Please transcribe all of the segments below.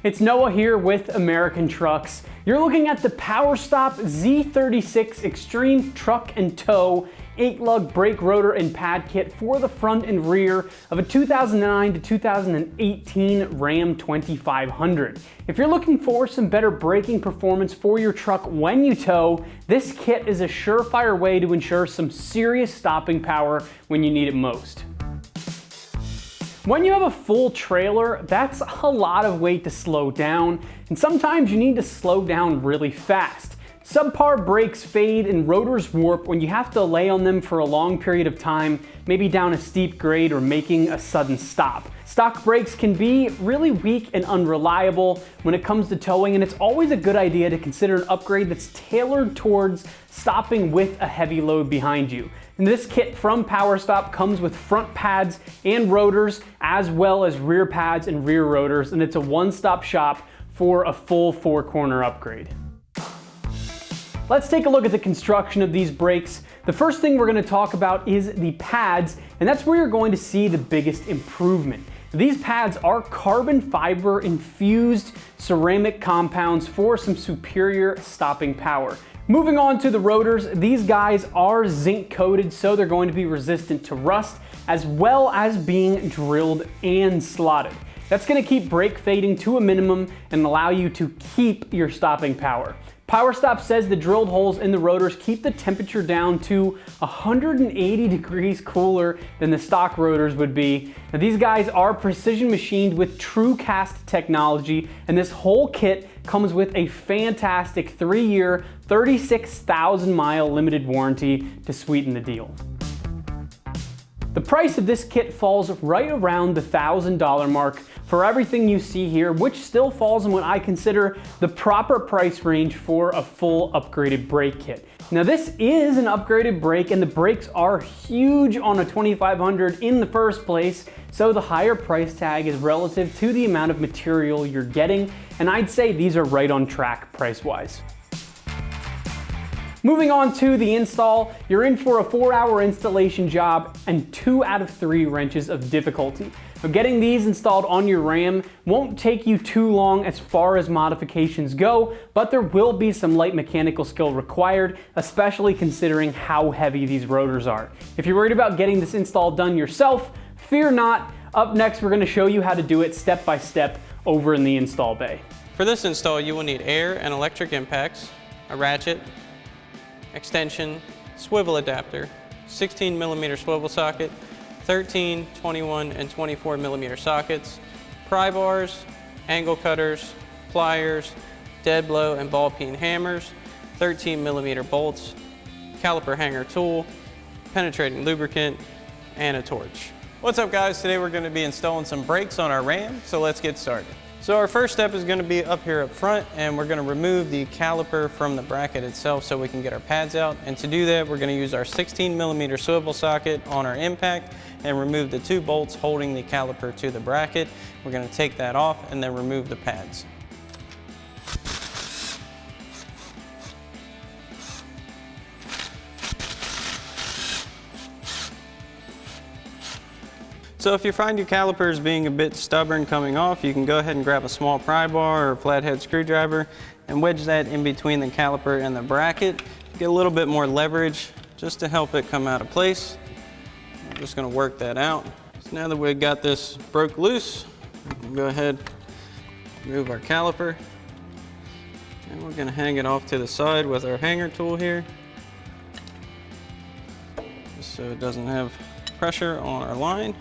It's Noah here with American Trucks. You're looking at the PowerStop Z36 Extreme Truck and Tow 8-lug brake rotor and pad kit for the front and rear of a 2009 to 2018 Ram 2500. If you're looking for some better braking performance for your truck when you tow, this kit is a surefire way to ensure some serious stopping power when you need it most. When you have a full trailer, that's a lot of weight to slow down, and sometimes you need to slow down really fast. Subpar brakes fade and rotors warp when you have to lay on them for a long period of time, maybe down a steep grade or making a sudden stop. Stock brakes can be really weak and unreliable when it comes to towing, and it's always a good idea to consider an upgrade that's tailored towards stopping with a heavy load behind you. And this kit from PowerStop comes with front pads and rotors, as well as rear pads and rear rotors, and it's a one-stop shop for a full four-corner upgrade. Let's take a look at the construction of these brakes. The first thing we're going to talk about is the pads, and that's where you're going to see the biggest improvement. These pads are carbon fiber infused ceramic compounds for some superior stopping power. Moving on to the rotors, these guys are zinc coated, so they're going to be resistant to rust, as well as being drilled and slotted. That's going to keep brake fading to a minimum and allow you to keep your stopping power. PowerStop says the drilled holes in the rotors keep the temperature down to 180 degrees cooler than the stock rotors would be. Now, these guys are precision machined with TrueCast technology, and this whole kit comes with a fantastic 3-year, 36,000 mile limited warranty to sweeten the deal. The price of this kit falls right around the $1,000 mark for everything you see here, which still falls in what I consider the proper price range for a full upgraded brake kit. Now, this is an upgraded brake, and the brakes are huge on a 2500 in the first place, so the higher price tag is relative to the amount of material you're getting, and I'd say these are right on track price-wise. Moving on to the install, you're in for a 4-hour installation job and 2 out of 3 wrenches of difficulty. Now, getting these installed on your Ram won't take you too long as far as modifications go, but there will be some light mechanical skill required, especially considering how heavy these rotors are. If you're worried about getting this install done yourself, fear not. Up next, we're going to show you how to do it step by step over in the install bay. For this install, you will need air and electric impacts, a ratchet, extension, swivel adapter, 16mm swivel socket, 13, 21, and 24mm sockets, pry bars, angle cutters, pliers, dead blow and ball peen hammers, 13mm bolts, caliper hanger tool, penetrating lubricant, and a torch. What's up, guys? Today we're going to be installing some brakes on our Ram, so let's get started. So our first step is going to be up here up front, and we're going to remove the caliper from the bracket itself so we can get our pads out. And to do that, we're going to use our 16mm swivel socket on our impact and remove the 2 bolts holding the caliper to the bracket. We're going to take that off and then remove the pads. So if you find your calipers being a bit stubborn coming off, you can go ahead and grab a small pry bar or a flathead screwdriver and wedge that in between the caliper and the bracket. Get a little bit more leverage just to help it come out of place. I'm just going to work that out. So now that we've got this broke loose, we can go ahead and remove our caliper. And we're going to hang it off to the side with our hanger tool here, just so it doesn't have pressure on our line.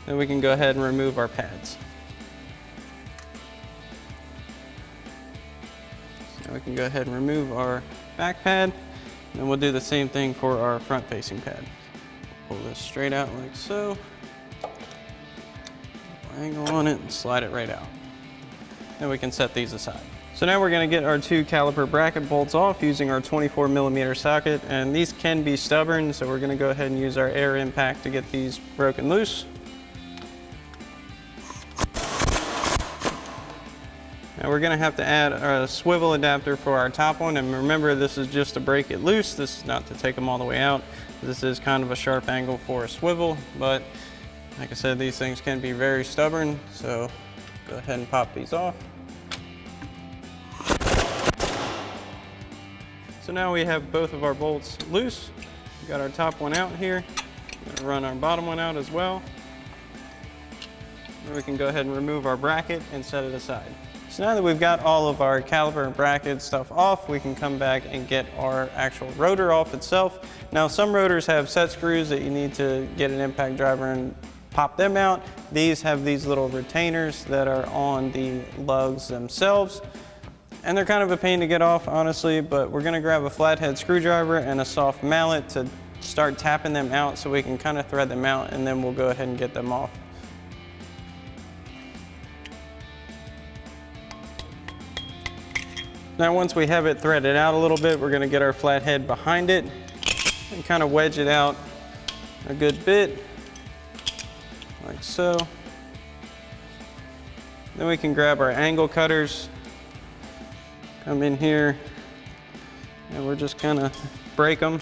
Then we can go ahead and remove our pads. So we can go ahead and remove our back pad, and we'll do the same thing for our front facing pad. Pull this straight out like so, angle on it and slide it right out. Then we can set these aside. So now we're going to get our 2 caliper bracket bolts off using our 24mm socket, and these can be stubborn, so we're going to go ahead and use our air impact to get these broken loose. Now we're gonna have to add a swivel adapter for our top one, and remember, this is just to break it loose. This is not to take them all the way out. This is kind of a sharp angle for a swivel, but like I said, these things can be very stubborn, so go ahead and pop these off. So now we have both of our bolts loose. We got our top one out here. We're gonna run our bottom one out as well. Then we can go ahead and remove our bracket and set it aside. So now that we've got all of our caliper and bracket stuff off, we can come back and get our actual rotor off itself. Now some rotors have set screws that you need to get an impact driver and pop them out. These have these little retainers that are on the lugs themselves. And they're kind of a pain to get off, honestly, but we're gonna grab a flathead screwdriver and a soft mallet to start tapping them out so we can kind of thread them out, and then we'll go ahead and get them off. Now once we have it threaded out a little bit, we're gonna get our flathead behind it and kind of wedge it out a good bit, like so. Then we can grab our angle cutters, come in here, and we're just gonna break them.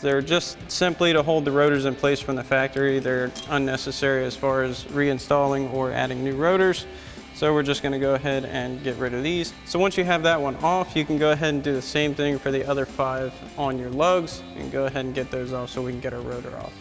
They're just simply to hold the rotors in place from the factory. They're unnecessary as far as reinstalling or adding new rotors. So we're just gonna go ahead and get rid of these. So once you have that one off, you can go ahead and do the same thing for the other 5 on your lugs, and go ahead and get those off so we can get our rotor off.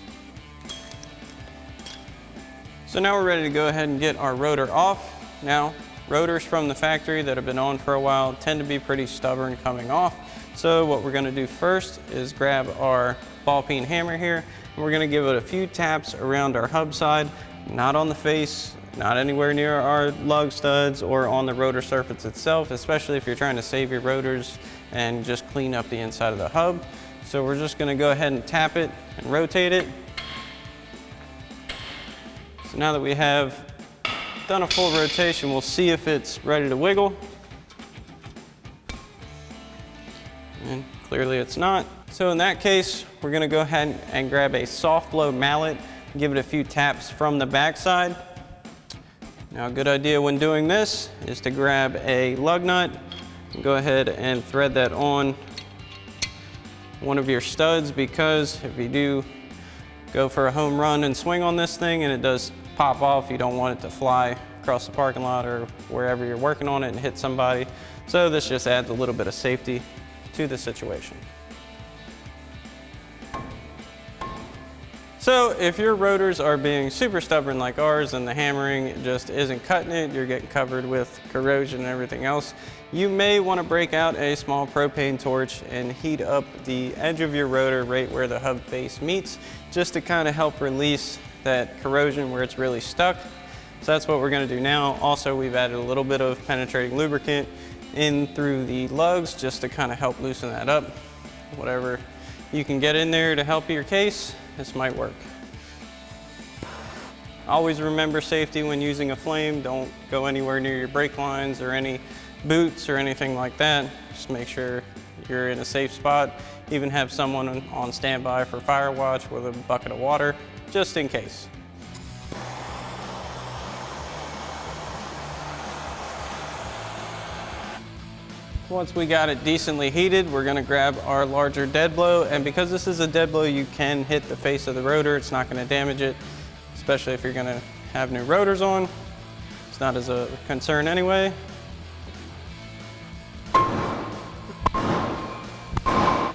So now we're ready to go ahead and get our rotor off. Now, rotors from the factory that have been on for a while tend to be pretty stubborn coming off. So what we're gonna do first is grab our ball peen hammer here, and we're gonna give it a few taps around our hub side, not on the face, not anywhere near our lug studs or on the rotor surface itself, especially if you're trying to save your rotors and just clean up the inside of the hub. So we're just gonna go ahead and tap it and rotate it. So now that we have done a full rotation, we'll see if it's ready to wiggle. And clearly it's not. So in that case, we're gonna go ahead and grab a soft blow mallet, give it a few taps from the backside. Now a good idea when doing this is to grab a lug nut and go ahead and thread that on one of your studs, because if you do go for a home run and swing on this thing and it does pop off, you don't want it to fly across the parking lot or wherever you're working on it and hit somebody. So this just adds a little bit of safety to the situation. So if your rotors are being super stubborn like ours and the hammering just isn't cutting it, you're getting covered with corrosion and everything else, you may want to break out a small propane torch and heat up the edge of your rotor right where the hub face meets, just to kind of help release that corrosion where it's really stuck. So that's what we're going to do now. Also, we've added a little bit of penetrating lubricant in through the lugs just to kind of help loosen that up. Whatever you can get in there to help your case, this might work. Always remember safety when using a flame. Don't go anywhere near your brake lines or any boots or anything like that. Just make sure you're in a safe spot. Even have someone on standby for fire watch with a bucket of water, just in case. Once we got it decently heated, we're gonna grab our larger dead blow, and because this is a dead blow, you can hit the face of the rotor. It's not gonna damage it, especially if you're gonna have new rotors on. It's not as a concern anyway.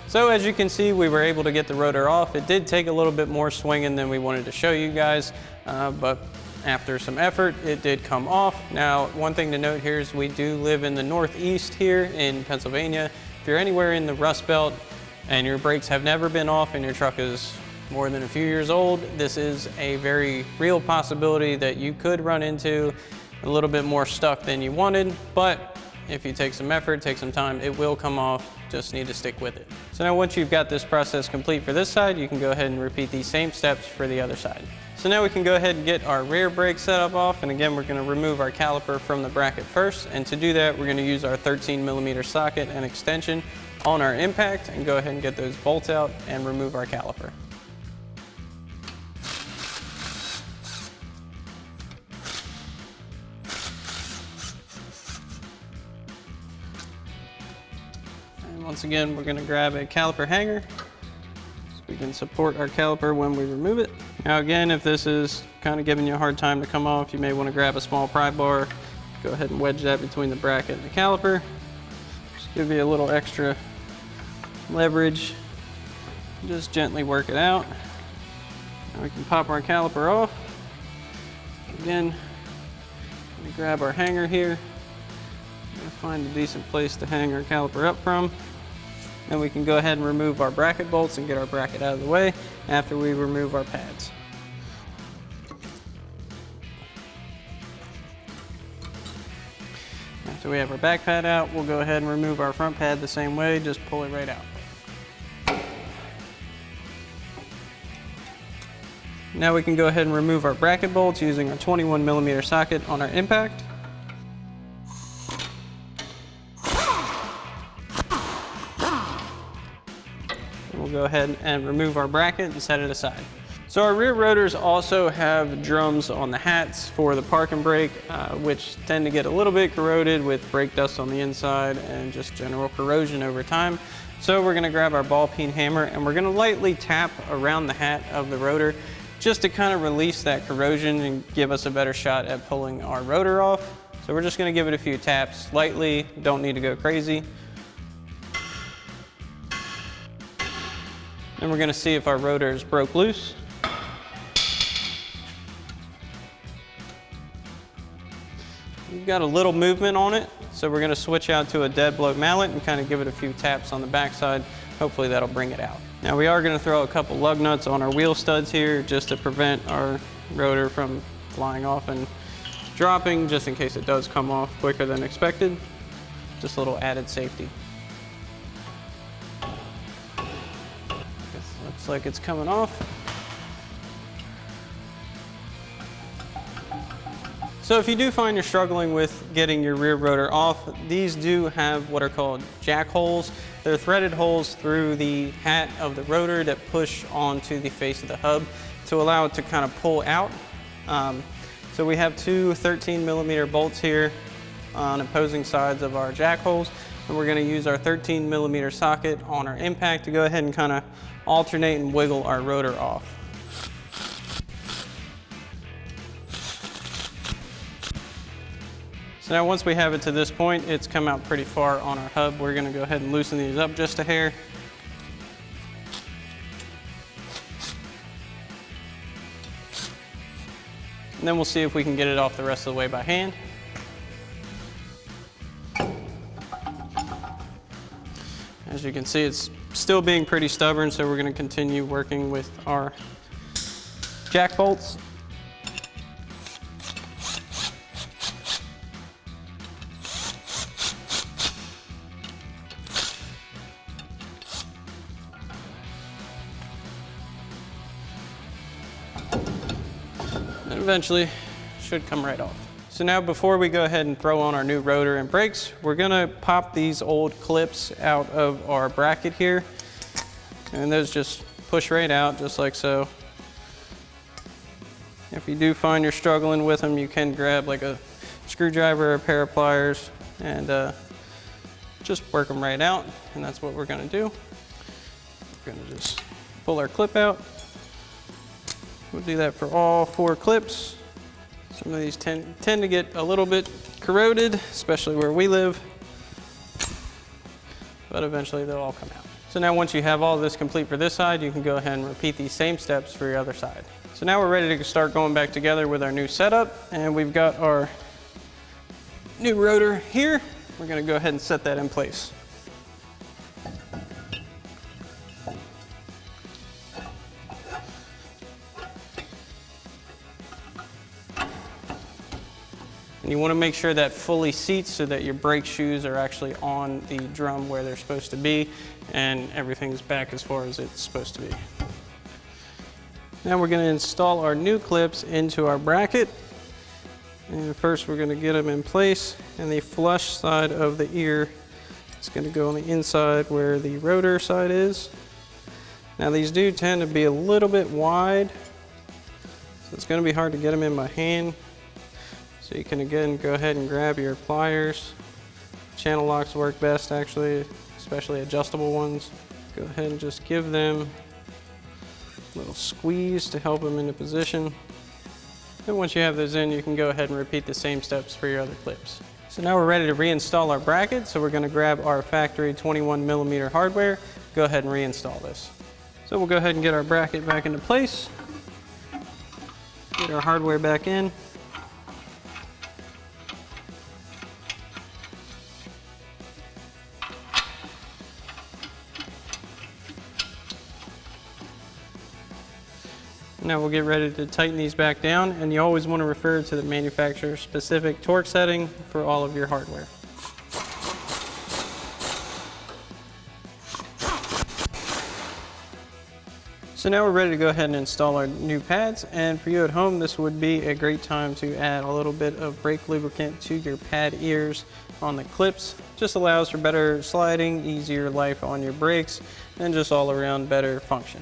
So as you can see, we were able to get the rotor off. It did take a little bit more swinging than we wanted to show you guys, but after some effort, it did come off. Now, one thing to note here is we do live in the Northeast here in Pennsylvania. If you're anywhere in the Rust Belt and your brakes have never been off and your truck is more than a few years old, this is a very real possibility that you could run into a little bit more stuck than you wanted, but if you take some effort, take some time, it will come off. Just need to stick with it. So now once you've got this process complete for this side, you can go ahead and repeat these same steps for the other side. So now we can go ahead and get our rear brake setup off, and again, we're gonna remove our caliper from the bracket first, and to do that, we're gonna use our 13mm socket and extension on our impact, and go ahead and get those bolts out and remove our caliper. Once again, we're gonna grab a caliper hanger so we can support our caliper when we remove it. Now again, if this is kind of giving you a hard time to come off, you may want to grab a small pry bar. Go ahead and wedge that between the bracket and the caliper. Just give you a little extra leverage. Just gently work it out. Now we can pop our caliper off. Again, we grab our hanger here. Find a decent place to hang our caliper up from. And we can go ahead and remove our bracket bolts and get our bracket out of the way after we remove our pads. After we have our back pad out, we'll go ahead and remove our front pad the same way, just pull it right out. Now we can go ahead and remove our bracket bolts using our 21mm socket on our impact. We'll go ahead and remove our bracket and set it aside. So our rear rotors also have drums on the hats for the park and brake, which tend to get a little bit corroded with brake dust on the inside and just general corrosion over time. So we're gonna grab our ball peen hammer and we're gonna lightly tap around the hat of the rotor just to kind of release that corrosion and give us a better shot at pulling our rotor off. So we're just gonna give it a few taps lightly, don't need to go crazy. And we're gonna see if our rotor is broke loose. We've got a little movement on it, so we're gonna switch out to a dead blow mallet and kind of give it a few taps on the backside. Hopefully that'll bring it out. Now we are gonna throw a couple lug nuts on our wheel studs here just to prevent our rotor from flying off and dropping, just in case it does come off quicker than expected. Just a little added safety. Looks like it's coming off. So if you do find you're struggling with getting your rear rotor off, these do have what are called jack holes. They're threaded holes through the hat of the rotor that push onto the face of the hub to allow it to kind of pull out. So we have two 13mm bolts here on opposing sides of our jack holes, and we're going to use our 13mm socket on our impact to go ahead and kind of alternate and wiggle our rotor off. So now once we have it to this point, it's come out pretty far on our hub. We're gonna go ahead and loosen these up just a hair. And then we'll see if we can get it off the rest of the way by hand. As you can see, it's still being pretty stubborn, so we're gonna continue working with our jack bolts. And eventually should come right off. So now before we go ahead and throw on our new rotor and brakes, we're gonna pop these old clips out of our bracket here. And those just push right out just like so. If you do find you're struggling with them, you can grab like a screwdriver or a pair of pliers and just work them right out. And that's what we're gonna do. We're gonna just pull our clip out. We'll do that for all 4 clips. Some of these tend to get a little bit corroded, especially where we live, but eventually they'll all come out. So now once you have all this complete for this side, you can go ahead and repeat these same steps for your other side. So now we're ready to start going back together with our new setup, and we've got our new rotor here. We're gonna go ahead and set that in place. And you want to make sure that fully seats so that your brake shoes are actually on the drum where they're supposed to be and everything's back as far as it's supposed to be. Now we're going to install our new clips into our bracket. And first we're going to get them in place, and the flush side of the ear is going to go on the inside where the rotor side is. Now these do tend to be a little bit wide, so it's going to be hard to get them in by hand. So you can again go ahead and grab your pliers. Channel locks work best actually, especially adjustable ones. Go ahead and just give them a little squeeze to help them into position. And once you have those in, you can go ahead and repeat the same steps for your other clips. So now we're ready to reinstall our bracket. So we're going to grab our factory 21mm hardware, go ahead and reinstall this. So we'll go ahead and get our bracket back into place, get our hardware back in. Now we'll get ready to tighten these back down, and you always want to refer to the manufacturer specific torque setting for all of your hardware. So now we're ready to go ahead and install our new pads, and for you at home this would be a great time to add a little bit of brake lubricant to your pad ears on the clips. Just allows for better sliding, easier life on your brakes, and just all around better function.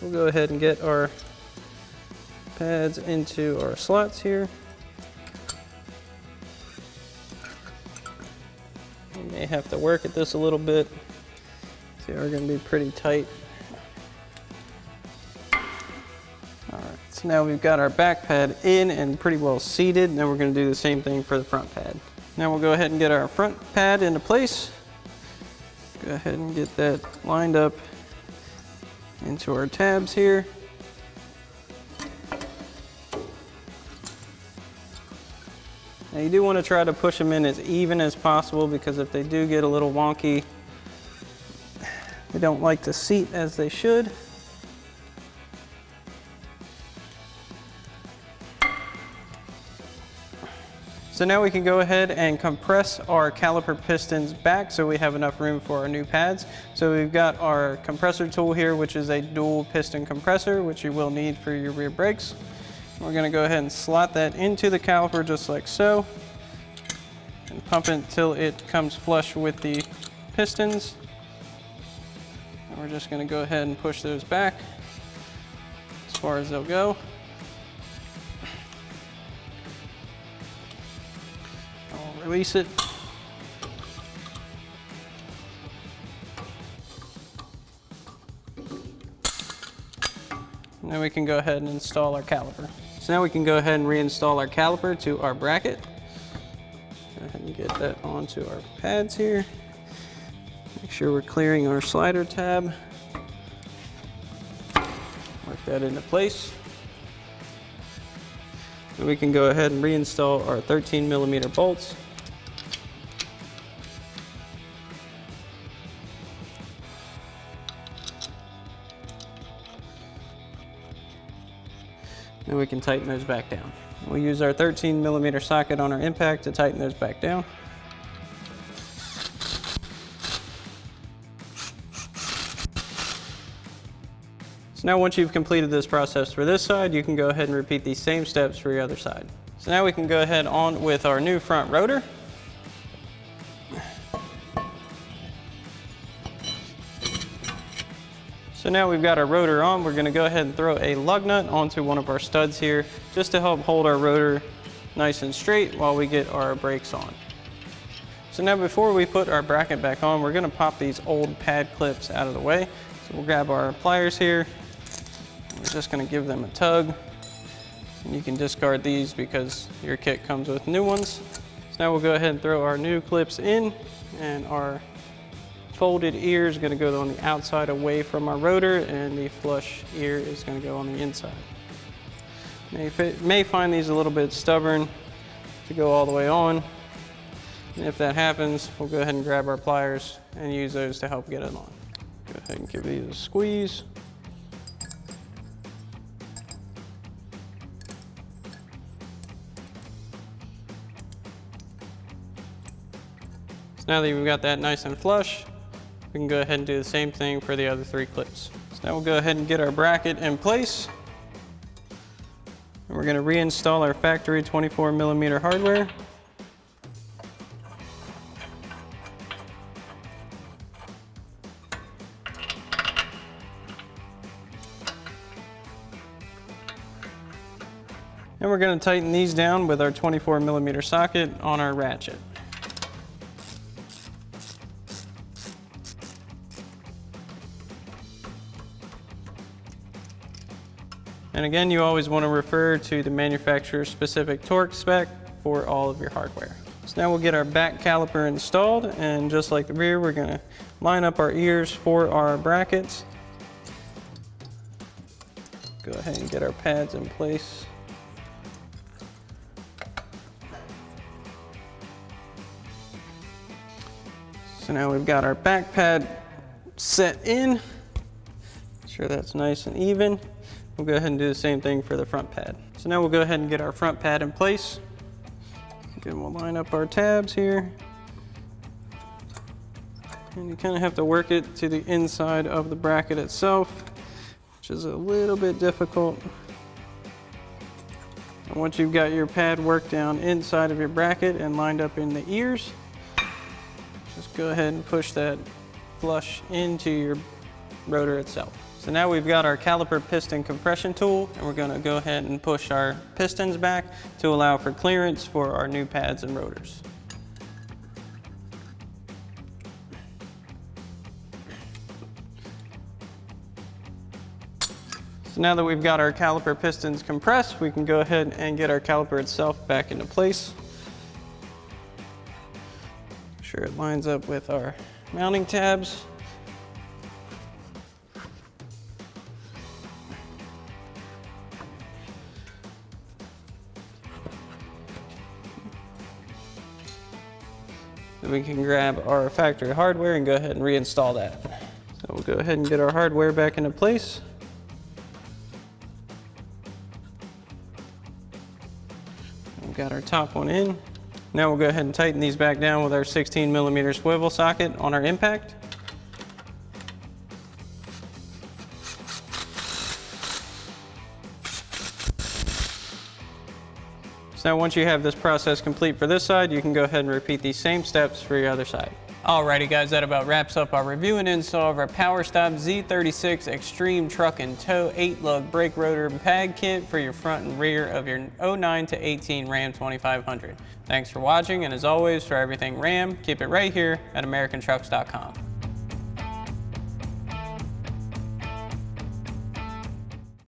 We'll go ahead and get our pads into our slots here. You may have to work at this a little bit. They are going to be pretty tight. All right, so now we've got our back pad in and pretty well seated. Now we're going to do the same thing for the front pad. Now we'll go ahead and get our front pad into place. Go ahead and get that lined up into our tabs here. Now you do want to try to push them in as even as possible, because if they do get a little wonky, they don't like to seat as they should. So now we can go ahead and compress our caliper pistons back so we have enough room for our new pads. So we've got our compressor tool here, which is a dual piston compressor, which you will need for your rear brakes. We're going to go ahead and slot that into the caliper just like so, and pump it until it comes flush with the pistons. And we're just going to go ahead and push those back as far as they'll go. Release it. Now we can go ahead and install our caliper. So now we can go ahead and reinstall our caliper to our bracket. Go ahead and get that onto our pads here. Make sure we're clearing our slider tab. Work that into place. And we can go ahead and reinstall our 13mm bolts. And we can tighten those back down. We'll use our 13mm socket on our impact to tighten those back down. So now once you've completed this process for this side, you can go ahead and repeat these same steps for your other side. So now we can go ahead on with our new front rotor. So now we've got our rotor on, we're going to go ahead and throw a lug nut onto one of our studs here just to help hold our rotor nice and straight while we get our brakes on. So now before we put our bracket back on, we're going to pop these old pad clips out of the way. So we'll grab our pliers here. We're just going to give them a tug. And you can discard these because your kit comes with new ones. So now we'll go ahead and throw our new clips in, and our folded ear is going to go on the outside away from our rotor, and the flush ear is going to go on the inside. May find these a little bit stubborn to go all the way on. And if that happens, we'll go ahead and grab our pliers and use those to help get it on. Go ahead and give these a squeeze. So now that we've got that nice and flush, we can go ahead and do the same thing for the other three clips. So now we'll go ahead and get our bracket in place. And we're going to reinstall our factory 24mm hardware. And we're going to tighten these down with our 24mm socket on our ratchet. And again, you always want to refer to the manufacturer's specific torque spec for all of your hardware. So now we'll get our back caliper installed, and just like the rear, we're going to line up our ears for our brackets. Go ahead and get our pads in place. So now we've got our back pad set in. Make sure that's nice and even. We'll go ahead and do the same thing for the front pad. So now we'll go ahead and get our front pad in place. Again, we'll line up our tabs here. And you kind of have to work it to the inside of the bracket itself, which is a little bit difficult. And once you've got your pad worked down inside of your bracket and lined up in the ears, just go ahead and push that flush into your rotor itself. So now we've got our caliper piston compression tool, and we're going to go ahead and push our pistons back to allow for clearance for our new pads and rotors. So now that we've got our caliper pistons compressed, we can go ahead and get our caliper itself back into place. Make sure it lines up with our mounting tabs. Then we can grab our factory hardware and go ahead and reinstall that. So we'll go ahead and get our hardware back into place. We've got our top one in. Now we'll go ahead and tighten these back down with our 16mm swivel socket on our impact. So now once you have this process complete for this side, you can go ahead and repeat these same steps for your other side. Alrighty guys, that about wraps up our review and install of our PowerStop Z36 Extreme Truck and Tow 8-lug brake rotor and pad kit for your front and rear of your 09 to 18 Ram 2500. Thanks for watching, and as always, for everything Ram, keep it right here at AmericanTrucks.com.